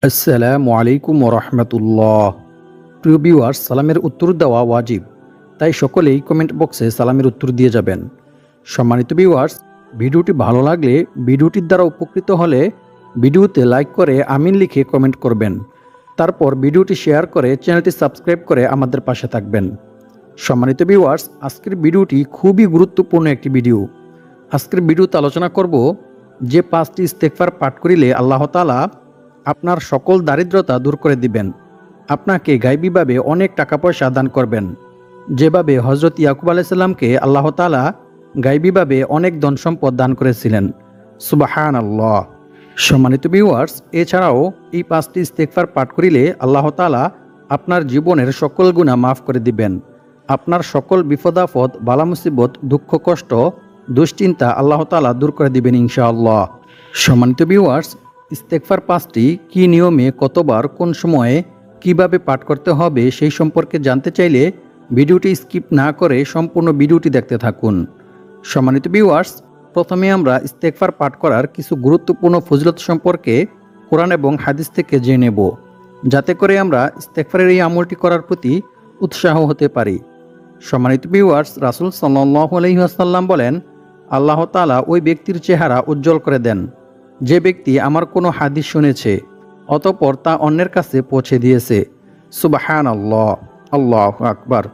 আসসালামু আলাইকুম ওরহমতুল্লাহ। প্রিয় ভিউয়ার্স, সালামের উত্তর দেওয়া ওয়াজিব, তাই সকলেই কমেন্ট বক্সে সালামের উত্তর দিয়ে যাবেন। সম্মানিত ভিউয়ার্স, ভিডিওটি ভালো লাগলে, ভিডিওটির দ্বারা উপকৃত হলে ভিডিওতে লাইক করে আমিন লিখে কমেন্ট করবেন। তারপর ভিডিওটি শেয়ার করে চ্যানেলটি সাবস্ক্রাইব করে আমাদের পাশে থাকবেন। সম্মানিত ভিউয়ার্স, আজকের ভিডিওটি খুবই গুরুত্বপূর্ণ একটি ভিডিও। আজকের ভিডিওতে আলোচনা করব যে 5টি ইস্তেগফার পাঠ করিলে আল্লাহ তাআলা আপনার সকল দারিদ্রতা দূর করে দিবেন, আপনাকে গায়বীভাবে অনেক টাকা পয়সা দান করবেন, যেভাবে হজরত ইয়াকুব আলাইসাল্লামকে আল্লাহ তাআলা গায়বীভাবে অনেক ধন সম্পদ দান করেছিলেন। সুবহানাল্লাহ। সম্মানিত ভিউয়ার্স, এছাড়াও এই 5টি ইস্তেগফার পাঠ করিলে আল্লাহ তাআলা আপনার জীবনের সকল গুনাহ মাফ করে দিবেন, আপনার সকল বিপদাফদ, বালা মুসিবত, দুঃখ কষ্ট, দুশ্চিন্তা আল্লাহ তাআলা দূর করে দিবেন ইনশাআল্লাহ। সম্মানিত ভিউয়ার্স, ইস্তেগফার 5টি কী নিয়মে, কতবার, কোন সময়ে, কিভাবে পাঠ করতে হবে সেই সম্পর্কে জানতে চাইলে ভিডিওটি স্কিপ না করে সম্পূর্ণ ভিডিওটি দেখতে থাকুন। সম্মানিত ভিউয়ার্স, প্রথমে আমরা ইস্তেগফার পাঠ করার কিছু গুরুত্বপূর্ণ ফজিলত সম্পর্কে কোরআন এবং হাদিস থেকে জেনে নেব, যাতে করে আমরা ইস্তেগফারের এই আমলটি করার প্রতি উৎসাহ হতে পারি। সম্মানিত ভিউয়ার্স, রাসূল সাল্লাল্লাহু আলাইহি ওয়াসাল্লাম বলেন, আল্লাহ তাআলা ওই ব্যক্তির চেহারা উজ্জ্বল করে দেন যে ব্যক্তি আমার কোনো হাদিস শুনেছে অতঃপর তা অন্যের কাছে পৌঁছে দিয়েছে। সুবহানাল্লাহ, আল্লাহু আকবার।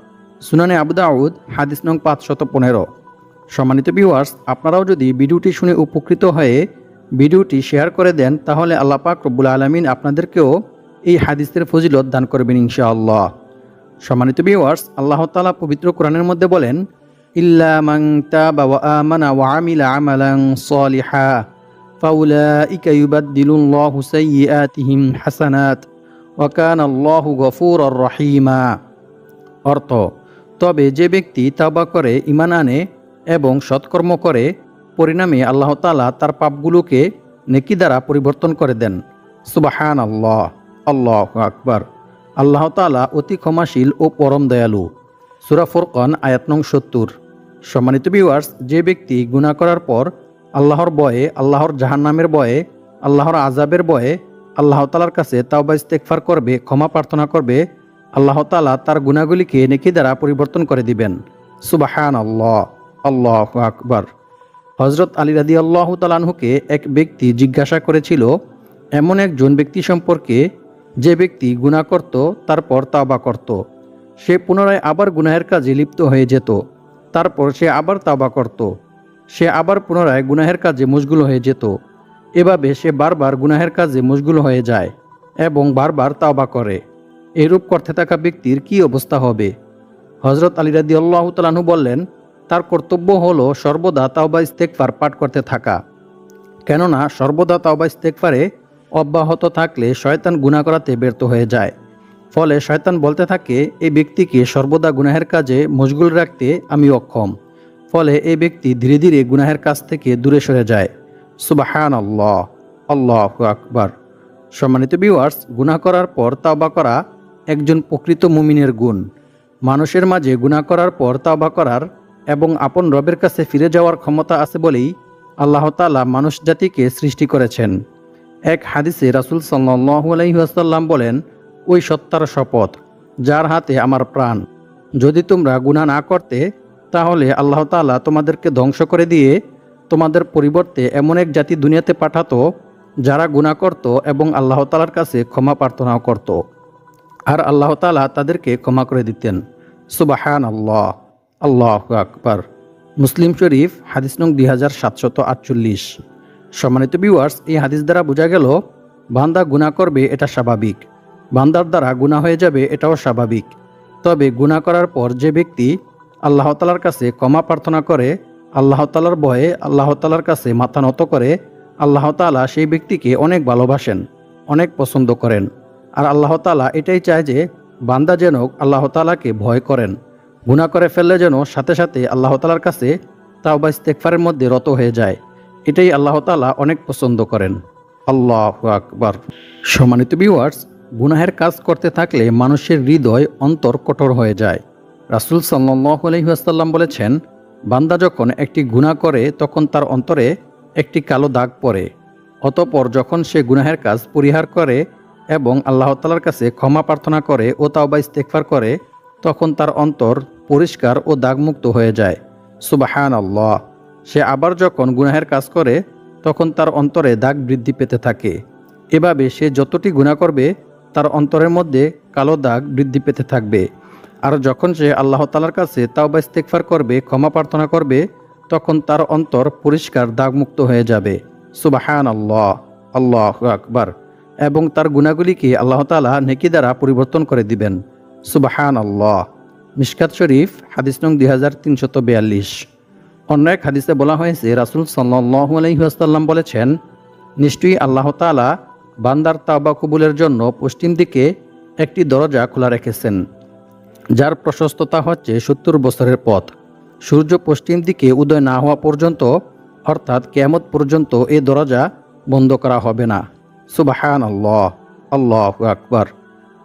সুনানে আবু দাউদ, হাদিস নং 515। সম্মানিত ভিউয়ার্স, আপনারাও যদি ভিডিওটি শুনে উপকৃত হয়ে ভিডিওটি শেয়ার করে দেন, তাহলে আল্লাহ পাক রব্বুল আলামিন আপনাদেরকেও এই হাদিসের ফজিলত দান করবেন ইনশাআল্লাহ। সম্মানিত ভিউয়ার্স, আল্লাহ তাআলা পবিত্র কোরআনের মধ্যে বলেন, ইল্লা মান তাবা ওয়া আমানা ওয়া আমিলা আমালান সালিহা ফাউলাইকা ইউবাদদিলুল্লাহু সাইয়্যাতিহিম হাসানাত ওয়া কানাল্লাহু গফুরুর রহিমা। অর্থ, তবে যে ব্যক্তি তাওবা করে, ঈমান আনে এবং সৎকর্ম করে, পরিণামে আল্লাহ তাআলা তার পাপগুলোকে নেকি দ্বারা পরিবর্তন করে দেন। সুবহানাল্লাহ, আল্লাহু আকবার। আল্লাহ তাআলা অতি ক্ষমাশীল ও পরম দয়ালু। সূরা ফুরকান আয়াত নং 70। সম্মানিত ভিউয়ার্স, যে ব্যক্তি গুনাহ করার পর আল্লাহর ভয়ে, আল্লাহর জাহান্নামের ভয়ে, আল্লাহর আযাবের ভয়ে আল্লাহ তাআলার কাছে তাওবা ইস্তেগফার করবে, ক্ষমা প্রার্থনা করবে, আল্লাহ তাআলা তার গুনাহগুলিকে নেকি দ্বারা পরিবর্তন করে দিবেন। সুবহানাল্লাহ, আল্লাহু আকবার। হযরত আলী রাদিয়াল্লাহু তাআলা আনহুকে এক ব্যক্তি জিজ্ঞাসা করেছিল এমন একজন ব্যক্তি সম্পর্কে যে ব্যক্তি গুনাহ করত, তারপর তাওবা করত, সে পুনরায় আবার গুনাহের কাজে লিপ্ত হয়ে যেত, তারপর সে আবার তাওবা করত, সে আবার পুনরায় গুনাহের কাজে মশগুল হয়ে যেত, এভাবে সে বারবার গুনাহের কাজে মশগুল হয়ে যায় এবং বারবার তাওবা করে। এরূপ করতে থাকা ব্যক্তির কি অবস্থা হবে? হযরত আলী রাদিয়াল্লাহু তাআলা আনহু বললেন, তার কর্তব্য হলো সর্বদা তাওবা ইস্তেগফার পাঠ করতে থাকা, কেননা সর্বদা তাওবা ইস্তেগফারে অব্যাহত থাকলে শয়তান গুনাহ করাতে ব্যর্থ হয়ে যায়। ফলে শয়তান বলতে থাকে, এই ব্যক্তিকে সর্বদা গুনাহের কাজে মশগুল রাখতে আমি অক্ষম। ফলে এই ব্যক্তি ধীরে ধীরে গুনাহের কাজ থেকে দূরে সরে যায়। সুবহানাল্লাহ, আল্লাহু আকবার। সম্মানিত ভিউয়ার্স, গুনাহ করার পর তাওবা করা একজন প্রকৃত মুমিনের গুণ। মানুষের মাঝে গুনাহ করার পর তাওবা করার এবং আপন রবের কাছে ফিরে যাওয়ার ক্ষমতা আছে বলেই আল্লাহ তাআলা মানুষ জাতিকে সৃষ্টি করেছেন। এক হাদিসে রাসূল সাল্লাল্লাহু আলাইহি ওয়াসাল্লাম বলেন, ওই সত্তার শপথ যার হাতে আমার প্রাণ, যদি তোমরা গুনাহ না করতে তাহলে আল্লাহ তাআলা তোমাদেরকে ধ্বংস করে দিয়ে তোমাদের পরিবর্তে এমন এক জাতি দুনিয়াতে পাঠাতো যারা গুনাহ করত এবং আল্লাহ তাআলার কাছে ক্ষমা প্রার্থনাও করত, আর আল্লাহ তাআলা তাদেরকে ক্ষমা করে দিতেন। সুবহানাল্লাহ, আল্লাহু আকবার। মুসলিম শরীফ, হাদিস নং 2748। সম্মানিত ভিউয়ার্স, এই হাদিস দ্বারা বোঝা গেল বান্দা গুনাহ করবে এটা স্বাভাবিক, বান্দার দ্বারা গুনাহ হয়ে যাবে এটাও স্বাভাবিক। তবে গুনাহ করার পর যে ব্যক্তি আল্লাহ তাআলার কাছে ক্ষমা প্রার্থনা করে, আল্লাহ তাআলার ভয়ে আল্লাহ তাআলার কাছে মাথা নত করে, আল্লাহ তাআলা সেই ব্যক্তিকে অনেক ভালোবাসেন, অনেক পছন্দ করেন। আর আল্লাহ তাআলা এটাই চায় যে বান্দা যেন আল্লাহ তাআলাকে ভয় করেন, গুনাহ করে ফেললে যেন সাথে সাথে আল্লাহ তাআলার কাছে তাওবা ইস্তেগফারের মধ্যে রত হয়ে যায়। এটাই আল্লাহ তাআলা অনেক পছন্দ করেন। আল্লাহু আকবার। সম্মানিত ভিউয়ার্স, গুনাহের কাজ করতে থাকলে মানুষের হৃদয়, অন্তর কঠোর হয়ে যায়। রাসূল সাল্লাল্লাহু আলাইহি ওয়াসাল্লাম বলেছেন, বান্দা যখন একটি গুনাহ করে তখন তার অন্তরে একটি কালো দাগ পড়ে, অতঃপর যখন সে গুনাহের কাজ পরিহার করে এবং আল্লাহ তাআলার কাছে ক্ষমা প্রার্থনা করে ও তাওবা ইস্তেগফার করে, তখন তার অন্তর পরিষ্কার ও দাগমুক্ত হয়ে যায়। সুবহানাল্লাহ। সে আবার যখন গুনাহের কাজ করে তখন তার অন্তরে দাগ বৃদ্ধি পেতে থাকে। এভাবে সে যতটি গুনাহ করবে তার অন্তরের মধ্যে কালো দাগ বৃদ্ধি পেতে থাকবে। আর যখন সে আল্লাহ তাআলার কাছে তাওবা ইস্তেগফার করবে, ক্ষমা প্রার্থনা করবে, তখন তার অন্তর পরিষ্কার দাগমুক্ত হয়ে যাবে। সুবহানাল্লাহ, আল্লাহু আকবার। এবং তার গুনাহগুলিকে আল্লাহ তাআলা নেকি দ্বারা পরিবর্তন করে দিবেন। সুবহানাল্লাহ। মিশকাত শরীফ হাদিস নং 2342। অন্য এক হাদিসে বলা হয়েছে, রাসূল সাল্লাল্লাহু আলাইহি ওয়াসাল্লাম বলেছেন, নিশ্চয়ই আল্লাহ তাআলা বান্দার তাওবা কবুলের জন্য পশ্চিম দিকে একটি দরজা খোলা রেখেছেন, যার প্রশস্ততা হচ্ছে 70 বছরের পথ। সূর্য পশ্চিম দিকে উদয় না হওয়া পর্যন্ত, অর্থাৎ কিয়ামত পর্যন্ত এই দরজা বন্ধ করা হবে না। সুবহানাল্লাহ, আল্লাহু আকবার।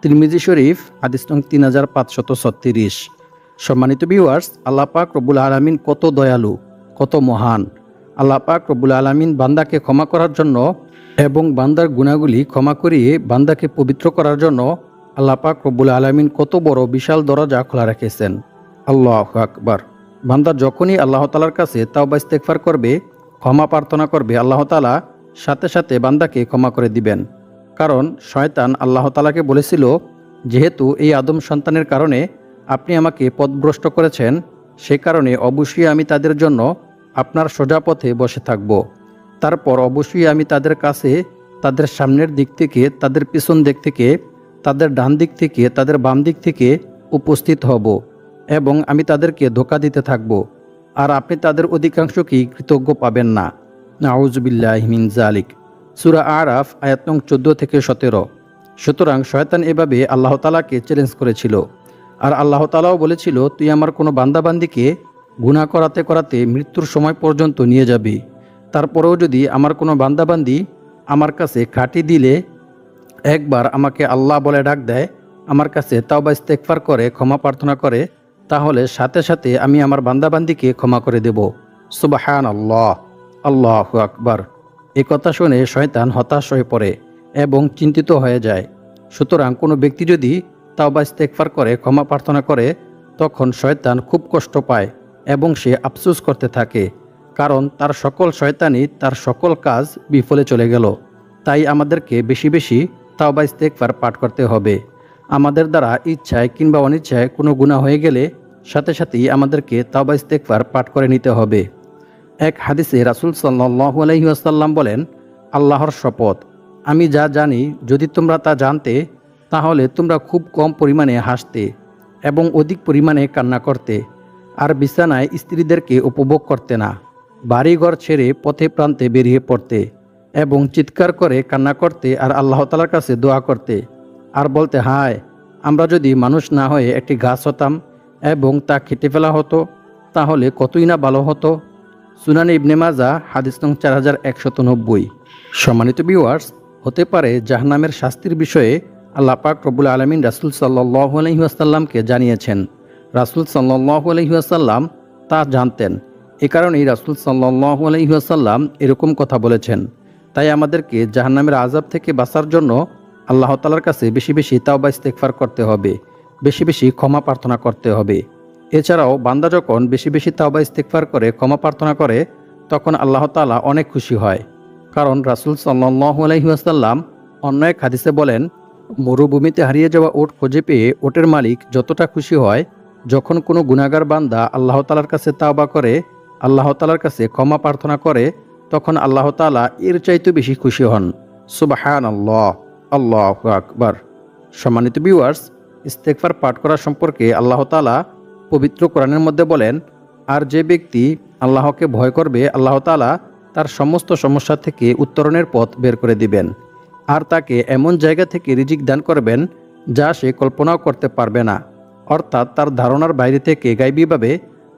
তিরমিজি শরীফ হাদিস নং 3536। সম্মানিত ভিউয়ার্স, আল্লাহ পাক রব্বুল আলামিন কত দয়ালু, কত মহান। আল্লাহ পাক রব্বুল আলামিন বান্দাকে ক্ষমা করার জন্য এবং বান্দার গুনাহগুলি ক্ষমা করিয়ে বান্দাকে পবিত্র করার জন্য আল্লাহ পাক রব্বুল আলামিন কত বড় বিশাল দরজা খোলা রেখেছেন। আল্লাহু আকবার। বান্দা যখনই আল্লাহ তাআলার কাছে তাওবা ইস্তেগফার করবে, ক্ষমা প্রার্থনা করবে, আল্লাহ তাআলা সাথে সাথে বান্দাকে ক্ষমা করে দিবেন। কারণ শয়তান আল্লাহ তাআলাকে বলেছিল, যেহেতু এই আদম সন্তানের কারণে আপনি আমাকে পথভ্রষ্ট করেছেন, সে কারণে অবশ্যই আমি তাদের জন্য আপনার সোজা পথে বসে থাকব। তারপর অবশ্যই আমি তাদের কাছে তাদের সামনের দিক থেকে, তাদের পিছন দিক থেকে, তাদের ডান দিক থেকে, তাদের বাম দিক থেকে উপস্থিত হব এবং আমি তাদেরকে ধোঁকা দিতে থাকব। আর আপনি তাদের অধিকাংশকেই কৃতজ্ঞ পাবেন না। নাউজুবিল্লাহি মিন যালিক। সূরা আরাফ আয়াত নং 14 থেকে 17। সুতরাং শয়তান এভাবে আল্লাহ তাআলাকে চ্যালেঞ্জ করেছিল। আর আল্লাহ তাআলাও বলেছিল, তুই আমার কোনো বান্দাবান্দিকে গুনাহ করাতে করাতে মৃত্যুর সময় পর্যন্ত নিয়ে যাবি। তারপরেও যদি আমার কোনো বান্দাবান্দি আমার কাছে খাঁটি দিলে একবার আমাকে আল্লাহ বলে ডাক দেয়, আমার কাছে তাওবা ইস্তেগফার করে, ক্ষমা প্রার্থনা করে, তাহলে সাথে সাথে আমি আমার বান্দাবান্দিকে ক্ষমা করে দেব। সুবহানাল্লাহ, আল্লাহু আকবার। এই কথা শুনে শয়তান হতাশ হয়ে পড়ে এবং চিন্তিত হয়ে যায়। সুতরাং কোনো ব্যক্তি যদি তাওবা ইস্তেগফার করে, ক্ষমা প্রার্থনা করে, তখন শয়তান খুব কষ্ট পায় এবং সে আফসোস করতে থাকে, কারণ তার সকল শয়তানি, তার সকল কাজ বিফলে চলে গেল। তাই আমাদেরকে বেশি বেশি তাওবা ইস্তেগফার পাঠ করতে হবে। আমাদের দ্বারা ইচ্ছায় কিংবা অনিচ্ছায় কোনো গুনাহ হয়ে গেলে সাথে সাথেই আমাদেরকে তাওবা ইস্তেগফার পাঠ করে নিতে হবে। এক হাদিসে রাসূল সাল্লাল্লাহু আলাইহি ওয়াসাল্লাম বলেন, আল্লাহর শপথ, আমি যা জানি যদি তোমরা তা জানতে, তাহলে তোমরা খুব কম পরিমাণে হাসতে এবং অধিক পরিমাণে কান্না করতে, আর বিছানায় স্ত্রীদেরকে উপভোগ করতে না, বাড়িঘর ছেড়ে পথে প্রান্তে বেরিয়ে পড়তে এবং চিৎকার করে কান্না করতে আর আল্লাহ তাআলার কাছে দোয়া করতে, আর বলতে, হায় আমরা যদি মানুষ না হয়ে একটি গাছ হতাম এবং তা কেটে ফেলা হতো, তাহলে কতই না ভালো হতো। সুনানে ইবনে মাজাহ হাদিস নং 4190। সম্মানিত ভিউয়ার্স, হতে পারে জাহান্নামের শাস্তির বিষয়ে আল্লাহ পাক রব্বুল আলামিন রাসূল সাল্লাল্লাহু আলাইহি ওয়াসাল্লামকে জানিয়েছেন। রাসূল সাল্লাল্লাহু আলাইহি ওয়াসাল্লাম তা জানতেন। এ কারণেই রাসূল সাল্লাল্লাহু আলাইহি ওয়াসাল্লাম এরকম কথা বলেছেন। তাই আমাদেরকে জাহান্নামের আযাব থেকে বাঁচার জন্য আল্লাহ তাআলার কাছে বেশি বেশি তাওবা ইস্তেগফার করতে হবে, বেশি বেশি ক্ষমা প্রার্থনা করতে হবে। এছাড়াও বান্দা যখন বেশি বেশি তাওবা ইস্তেগফার করে, ক্ষমা প্রার্থনা করে, তখন আল্লাহ তাআলা অনেক খুশি হয়। কারণ রাসূল সাল্লাল্লাহু আলাইহি ওয়াসাল্লাম অন্য এক হাদিসে বলেন, মরুভূমিতে হারিয়ে যাওয়া উট খুঁজে পেয়ে ওটের মালিক যতটা খুশি হয়, যখন কোনো গুনাহগার বান্দা আল্লাহ তাআলার কাছে তাওবা করে, আল্লাহ তাআলার কাছে ক্ষমা প্রার্থনা করে, তখন আল্লাহ তাআলা এর চাইতে বেশি খুশি হন। সুবহানাল্লাহ, আল্লাহু আকবার। সম্মানিত ভিউয়ার্স, ইস্তেগফার পাঠ করা সম্পর্কে আল্লাহ তাআলা পবিত্র কোরআনের মধ্যে বলেন, আর যে ব্যক্তি আল্লাহকে ভয় করবে, আল্লাহ তাআলা তার সমস্ত সমস্যা থেকে উত্তরণের পথ বের করে দিবেন, আর তাকে এমন জায়গা থেকে রিজিক দান করবেন যা সে কল্পনাও করতে পারবে না। অর্থাৎ তার ধারণার বাইরে থেকে গায়বীভাবে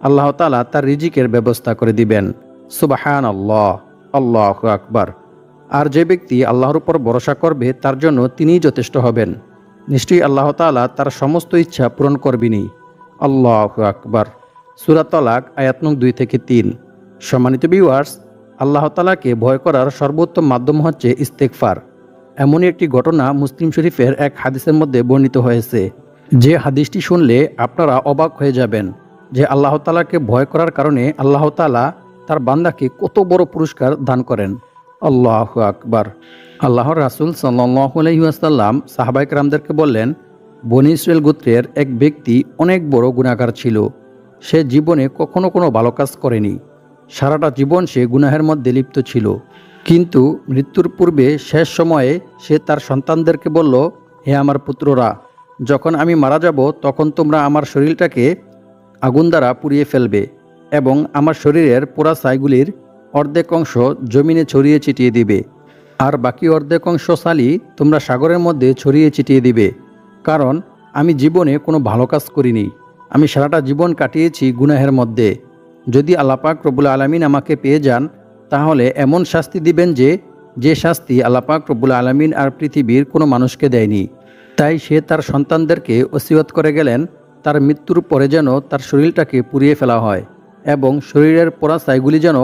আল্লাহ তাআলা তার রিজিকের ব্যবস্থা করে দিবেন। সুবহানাল্লাহ, আল্লাহু আকবার। আর যে ব্যক্তি আল্লাহর উপর ভরসা করবে, তার জন্য তিনিই যথেষ্ট হবেন। নিশ্চয়ই আল্লাহ তাআলা তার সমস্ত ইচ্ছা পূরণ করবেনই। আল্লাহু আকবার। সূরা তালাক আয়াত নং 2 থেকে 3। সম্মানিত ভিউয়ার্স, আল্লাহ তাআলাকে ভয় করার সর্বোত্তম মাধ্যম হচ্ছে ইস্তেগফার। এমনই একটি ঘটনা মুসলিম শরীফের এক হাদিসের মধ্যে বর্ণিত হয়েছে, যে হাদিসটি শুনলে আপনারা অবাক হয়ে যাবেন যে আল্লাহ তাআলাকে ভয় করার কারণে আল্লাহ তাআলা তার বান্দাকে কত বড় পুরস্কার দান করেন। আল্লাহু আকবার। আল্লাহর রাসূল সাল্লাল্লাহু আলাইহি ওয়াসাল্লাম সাহাবায়ে কেরামদেরকে বললেন, বনী ইসরাইল গোত্রের এক ব্যক্তি অনেক বড় গুনাহগার ছিল। সে জীবনে কখনো কোনো ভালো কাজ করেনি। সারাটা জীবন সে গুনাহের মধ্যে লিপ্ত ছিল। কিন্তু মৃত্যুর পূর্বে শেষ সময়ে সে তার সন্তানদেরকে বলল, হে আমার পুত্ররা, যখন আমি মারা যাব তখন তোমরা আমার শরীরটাকে আগুন দ্বারা পুড়িয়ে ফেলবে এবং আমার শরীরের পোড়া ছাইগুলির অর্ধেক অংশ জমিনে ছড়িয়ে ছিটিয়ে দিবে, আর বাকি অর্ধেক অংশ ছালি তোমরা সাগরের মধ্যে ছড়িয়ে ছিটিয়ে দিবে। কারণ আমি জীবনে কোনো ভালো কাজ করিনি। আমি সারাটা জীবন কাটিয়েছি গুনাহের মধ্যে। যদি আল্লাহ পাক রব্বুল আলামিন আমাকে পেয়ে যান, তাহলে এমন শাস্তি দিবেন যে শাস্তি আল্লাহ পাক রব্বুল আলামিন আর পৃথিবীর কোনো মানুষকে দেয়নি। তাই সে তার সন্তানদেরকে ওসিয়ত করে গেলেন, তার মৃত্যুর পরে যেন তার শরীরটাকে পুড়িয়ে ফেলা হয় এবং শরীরের পোড়া ছাইগুলি যেন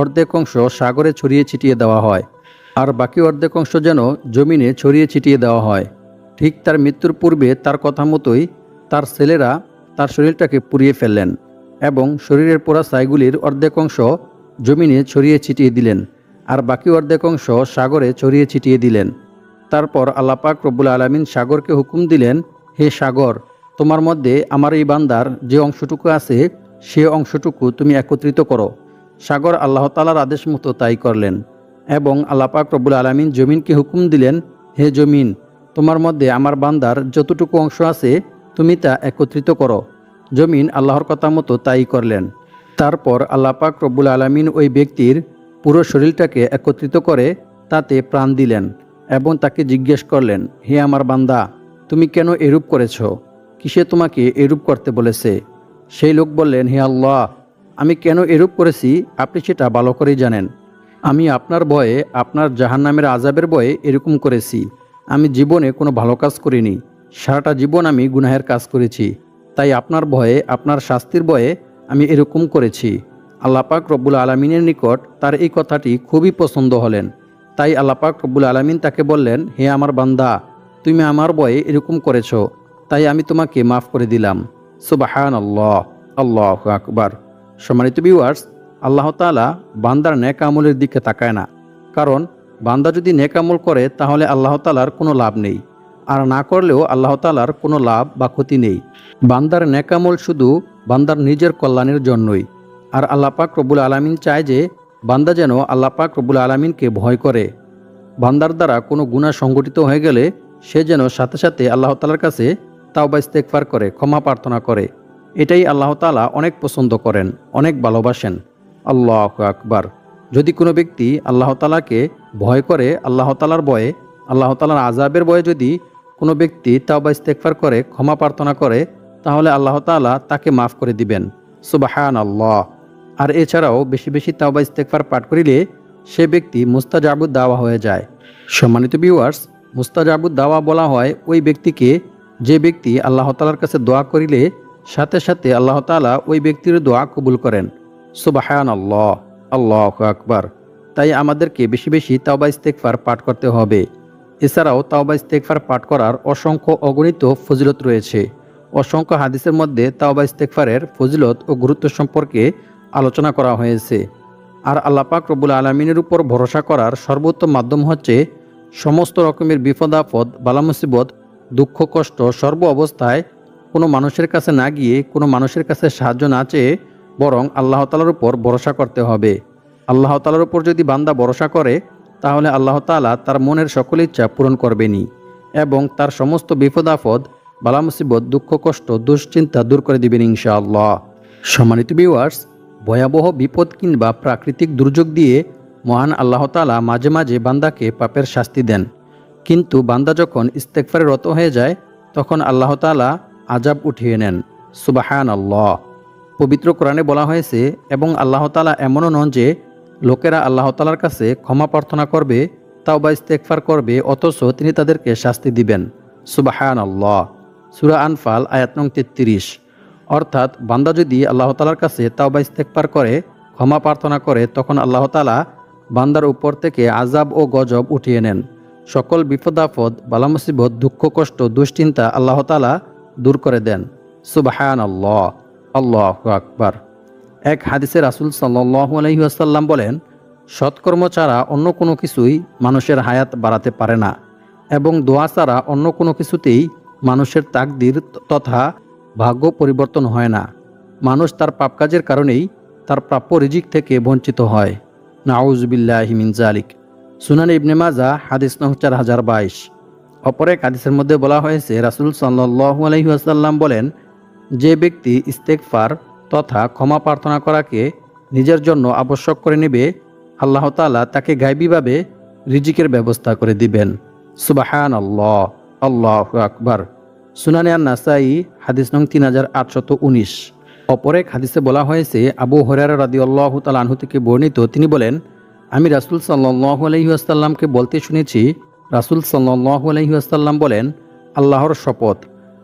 অর্ধেক অংশ সাগরে ছড়িয়ে ছিটিয়ে দেওয়া হয়, আর বাকি অর্ধেক অংশ যেন জমিনে ছড়িয়ে ছিটিয়ে দেওয়া হয়। ঠিক তার মৃত্যুর পূর্বে তার কথা মতোই তার ছেলেরা তার শরীরটাকে পুড়িয়ে ফেললেন এবং শরীরের পোড়া ছাইগুলির অর্ধেক অংশ জমিনে ছড়িয়ে ছিটিয়ে দিলেন, আর বাকি অর্ধেক অংশ সাগরে ছড়িয়ে ছিটিয়ে দিলেন। তারপর আল্লাহ পাক রব্বুল আলামিন সাগরকে হুকুম দিলেন, হে সাগর, তোমার মধ্যে আমার এই বান্দার যে অংশটুকু আছে সে অংশটুকু তুমি একত্রিত করো। সাগর আল্লাহ তাআলার আদেশ মতো তাই করলেন এবং আল্লাহ পাক রব্বুল আলামিন জমিনকে হুকুম দিলেন, হে জমিন, তোমার মধ্যে আমার বান্দার যতটুকু অংশ আছে তুমি তা একত্রিত করো। জমিন আল্লাহর কথা মতো তাই করলেন। তারপর আল্লাহ পাক রব্বুল আলামিন ওই ব্যক্তির পুরো শরীরটাকে একত্রিত করে তাতে প্রাণ দিলেন এবং তাকে জিজ্ঞেস করলেন, হে আমার বান্দা, তুমি কেন এরূপ করেছ? কিসে তোমাকে এরূপ করতে বলেছে? সেই লোক বললেন, হে আল্লাহ, আমি কেন এরূপ করেছি আপনি সেটা ভালো করেই জানেন। আমি আপনার ভয়ে, আপনার জাহান্নামের আযাবের ভয়ে এরকম করেছি। আমি জীবনে কোনো ভালো কাজ করিনি। সারাটা জীবন আমি গুনাহের কাজ করেছি। তাই আপনার ভয়ে, আপনার শাস্তির ভয়ে আমি এরকম করেছি। আল্লাহ পাক রব্বুল আলামিনের নিকট তার এই কথাটি খুবই পছন্দ হলেন। তাই আল্লাহ পাক রব্বুল আলামিন তাকে বললেন, হে আমার বান্দা, তুমি আমার ভয়ে এরকম করেছো, তাই আমি তোমাকে মাফ করে দিলাম। সুবহানাল্লাহ, আল্লাহু আকবার। সম্মানিত ভিউয়ার্স, আল্লাহ তাআলা বান্দার নেক আমলের দিকে তাকায় না। কারণ বান্দা যদি নেক আমল করে তাহলে আল্লাহ তাআলার কোনো লাভ নেই, আর না করলেও আল্লাহ তাআলার কোনো লাভ বা ক্ষতি নেই। বান্দার নেক আমল শুধু বান্দার নিজের কল্যাণের জন্যই। আর আল্লাহ পাক রব্বুল আলামিন চায় যে বান্দা যেন আল্লাহ পাক রব্বুল আলামিনকে ভয় করে। বান্দার দ্বারা কোনো গুনাহ সংঘটিত হয়ে গেলে সে যেন সাথে সাথে আল্লাহ তাআলার কাছে তাওবা ইস্তেগফার করে, ক্ষমা প্রার্থনা করে। এটাই আল্লাহ তাআলা অনেক পছন্দ করেন, অনেক ভালোবাসেন। আল্লাহু আকবার। যদি কোনো ব্যক্তি আল্লাহ তাআলাকে ভয় করে, আল্লাহ তাআলার ভয়ে, আল্লাহ তাআলার আযাবের ভয়ে যদি কোনো ব্যক্তি তাওবা ইস্তেগফার করে, ক্ষমা প্রার্থনা করে, তাহলে আল্লাহ তাআলা তাকে মাফ করে দিবেন। সুবহানাল্লাহ। আর এছাড়াও বেশি বেশি তাওবা ইস্তেগফার পাঠ করিলে সে ব্যক্তি মুস্তাজাবুদ দাওয়া হয়ে যায়। সম্মানিত ভিউয়ার্স, মুস্তাজাবুদ দাওয়া বলা হয় ওই ব্যক্তিকে যে ব্যক্তি আল্লাহ তাআলার কাছে দোয়া করিলে সাথে সাথে আল্লাহ তাআলা ওই ব্যক্তির দোয়া কবুল করেন। সুবহানাল্লাহ, আল্লাহু আকবার। তাই আমাদেরকে বেশি বেশি তাওবা ইস্তেগফার পাঠ করতে হবে। এছাড়াও তাওবা ইস্তেগফার পাঠ করার অসংখ্য অগণিত ফজিলত রয়েছে। অসংখ্য হাদিসের মধ্যে তাওবা ইস্তেগফারের ফজিলত ও গুরুত্ব সম্পর্কে আলোচনা করা হয়েছে। আর আল্লাহ পাক রব্বুল আলামিনের উপর ভরসা করার সর্বোত্তম মাধ্যম হচ্ছে সমস্ত রকমের বিপদ আপদ, বালা মুসিবত, দুঃখ কষ্ট সর্ব অবস্থায় কোনো মানুষের কাছে না গিয়ে, কোনো মানুষের কাছে সাহায্য না চেয়ে বরং আল্লাহ তাআলার উপর ভরসা করতে হবে। আল্লাহ তাআলার উপর যদি বান্দা ভরসা করে তাহলে আল্লাহ তাআলা তার মনের সকল ইচ্ছা পূরণ করবেনই এবং তার সমস্ত বিপদ আপদ, বালা মুসিবত, দুঃখ কষ্ট, দুশ্চিন্তা দূর করে দিবেন ইনশাআল্লাহ। সম্মানিত ভিউয়ার্স, ভয়াবহ বিপদ কিংবা প্রাকৃতিক দুর্যোগ দিয়ে মহান আল্লাহ তাআলা মাঝে মাঝে বান্দাকে পাপের শাস্তি দেন। কিন্তু বান্দা যখন ইস্তেগফারে রত হয়ে যায় তখন আল্লাহ তাআলা আযাব উঠিয়ে নেন। সুবহানাল্লাহ। পবিত্র কোরআনে বলা হয়েছে, এবং আল্লাহ তাআলা এমনও নন যে লোকেরা আল্লাহ তাআলার কাছে ক্ষমা প্রার্থনা করবে, তাওবা ইস্তেগফার করবে, অথচ তিনি তাদেরকে শাস্তি দিবেন। সুবহানাল্লাহ। সূরা আনফাল আয়াত নং 33। অর্থাৎ বান্দা যদি আল্লাহ তাআলার কাছে তাওবা ইস্তেগফার করে, ক্ষমা প্রার্থনা করে, তখন আল্লাহ তাআলা বান্দার উপর থেকে আযাব ও গজব উঠিয়ে নেন। সকল বিপদ আপদ বালা মুসিবত দুঃখ কষ্ট দুশ্চিন্তা আল্লাহ তাআলা দূর করে দেন। সুবহানাল্লাহ, আল্লাহু আকবার। এক হাদিসে রাসূল সাল্লাল্লাহু আলাইহি ওয়াসাল্লাম বলেন, সৎকর্ম ছাড়া অন্য কোনো কিছুই মানুষের হায়াত বাড়াতে পারে না এবং দোয়া ছাড়া অন্য কোনো কিছুতেই মানুষের তাকদির তথা ভাগ্য পরিবর্তন হয় না। মানুষ তার পাপ কাজের কারণেই তার প্রাপ্য রিজিক থেকে বঞ্চিত হয়। নাউযুবিল্লাহি মিন যালিক। সুনান ইবনে মাজাহ হাদিস নং 4022। অপর এক হাদিসের মধ্যে বলা হয়েছে, রাসূল সাল্লাল্লাহু আলাইহি ওয়াসাল্লাম বলেন, যে ব্যক্তি ইস্তেগফার তথা ক্ষমা প্রার্থনা করাকে নিজের জন্য আবশ্যক করে নেবে, আল্লাহ তাআলা তাকে গায়বীভাবে রিজিকের ব্যবস্থা করে দিবেন। সুবহানাল্লাহ, আল্লাহু আকবার। সুনানে আন-নাসাই হাদিস নং 3819। অপর এক হাদিসে বলা হয়েছে, আবু হুরায়রা রাদিয়াল্লাহু তাআলা আনহু থেকে বর্ণিত, তিনি বলেন, আমি রাসূল সাল্লাল্লাহু আলাইহি ওয়াসাল্লামকে বলতে শুনেছি, রাসূল সাল্লাল্লাহু আলাইহি ওয়াসাল্লাম বলেন, আল্লাহর শপথ,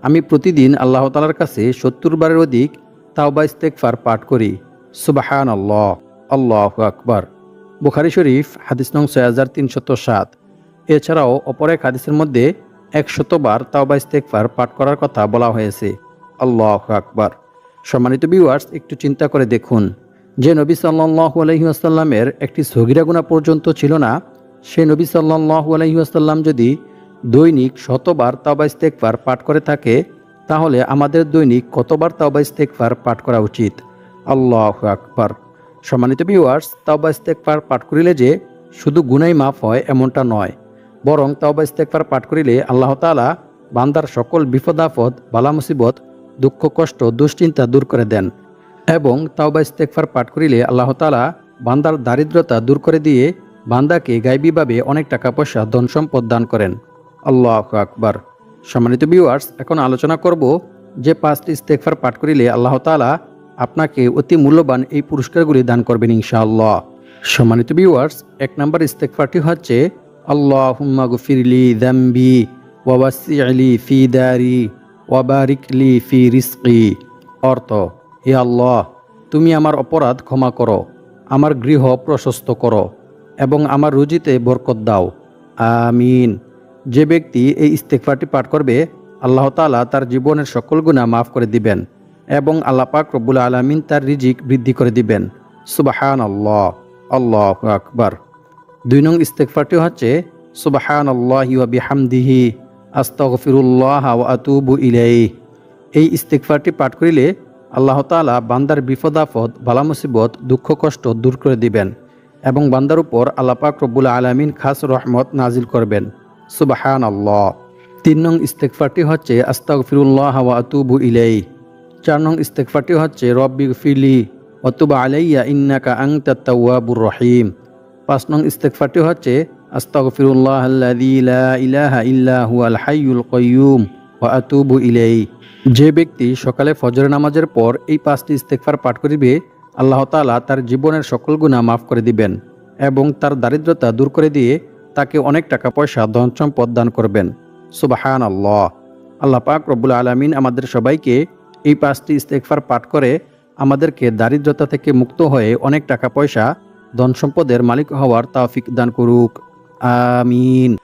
আমি প্রতিদিন আল্লাহ তাআলার কাছে 70 বারের অধিক তাওবা ইস্তেগফার পাঠ করি। সুবহানাল্লাহ, আল্লাহু আকবার। বুখারী শরীফ হাদিস নং 6307। এছাড়াও অপর এক হাদিসের মধ্যে 100 বার তাওবা ইস্তেগফার পাঠ করার কথা বলা হয়েছে। আল্লাহু আকবার। সম্মানিত ভিউয়ার্স, একটু চিন্তা করে দেখুন, যে নবী সাল্লাল্লাহু আলাইহি ওয়াসাল্লামের একটি সগীরা গুনাহ পর্যন্ত ছিল না, সেই নবী সাল্লাল্লাহু আলাইহি ওয়াসাল্লাম যদি দৈনিক 100 বার তাওবা ইস্তেগফার পাঠ করে থাকে, তাহলে আমাদের দৈনিক কতবার তাওবা ইস্তেগফার পাঠ করা উচিত? আল্লাহু আকবার। সম্মানিত ভিউয়ার্স, তাওবা ইস্তেগফার পাঠ করিলে যে শুধু গুনাহ মাফ হয় এমনটা নয়, বরং তাওবা ইস্তেগফার পাঠ করিলে আল্লাহ তাআলা বান্দার সকল বিপদ আপদ বালা মুসিবত দুঃখ কষ্ট দুশ্চিন্তা দূর করে দেন এবং তাওবা ইস্তেগফার পাঠ করিলে আল্লাহ তাআলা বান্দার দারিদ্রতা দূর করে দিয়ে বান্দাকে গায়বীভাবে অনেক টাকা পয়সা ধন সম্পদ দান করেন। আল্লাহু আকবার। সম্মানিত ভিউয়ার্স, এখন আলোচনা করব যে 5টি ইস্তেগফার পাঠ করিলে আল্লাহ তাআলা আপনাকে অতি মূল্যবান এই পুরস্কারগুলি দান করবেন ইনশাআল্লাহ। সম্মানিত ভিউয়ার্স, 1 নম্বর ইস্তেগফারটি হচ্ছে, আল্লাহুম্মা গফিরলি যামবি ওয়া ওয়াসি'লি ফি দারি ওয়া বারিক লি ফি রিজকি। অর্থ, হে আল্লাহ, তুমি আমার অপরাধ ক্ষমা করো, আমার গৃহ প্রশস্ত করো এবং আমার রুজিতে বরকত দাও। আমিন। যে ব্যক্তি এই ইস্তেগফারটি পাঠ করবে, আল্লাহ তাআলা তার জীবনের সকল গুনাহ মাফ করে দিবেন এবং আল্লাহ পাক রব্বুল আলামিন তার রিজিক বৃদ্ধি করে দিবেন। সুবহানাল্লাহ, আল্লাহু আকবার। 2 নং ইস্তেগফারটি হচ্ছে, সুবহানাল্লাহি ওয়া বিহামদিহি আস্তাগফিরুল্লাহ ওয়া আতুবু ইলাইহি। এই ইস্তেগফারটি পাঠ করিলে আল্লাহ তাআলা বান্দার বিপদ আপদ বালা মুসিবত দুঃখ কষ্ট দূর করে দিবেন এবং বান্দার উপর আল্লাহ পাক রব্বুল আলামিন খাস রহমত নাজিল করবেন। সুবহানাল্লাহ। 3 নং ইস্তেগফারটি হচ্ছে, আস্তাগফিরুল্লাহ ওয়া আতুবু ইলাইহি। 4 নং ইস্তেগফারটি হচ্ছে, রব্বিগফিরলি ওয়া তুব আলাইয়া ইন্নাকা আনতাত তাওয়াবুর রহিম। 5 নং ইস্তেগফারটি হচ্ছে, আস্তাগফিরুল্লাহাল্লাযী লা ইলাহা ইল্লা হুয়াল হাইয়ুল কাইয়্যুম ওয়া আতুবু ইলাইহি। যে ব্যক্তি সকালে ফজরের নামাজের পর এই 5টি ইস্তেগফার পাঠ করিবে, আল্লাহ তাআলা তার জীবনের সকল গুনাহ মাফ করে দিবেন এবং তার দারিদ্রতা দূর করে দিয়ে তাকে অনেক টাকা পয়সা ধন সম্পদ দান করবেন। সুবহানাল্লাহ। আল্লাহ পাক রব্বুল আলামিন আমাদের সবাইকে এই 5টি ইস্তেগফার পাঠ করে আমাদেরকে দারিদ্রতা থেকে মুক্ত হয়ে অনেক টাকা পয়সা ধন সম্পদের মালিক হওয়ার তৌফিক দান করুক। আমিন।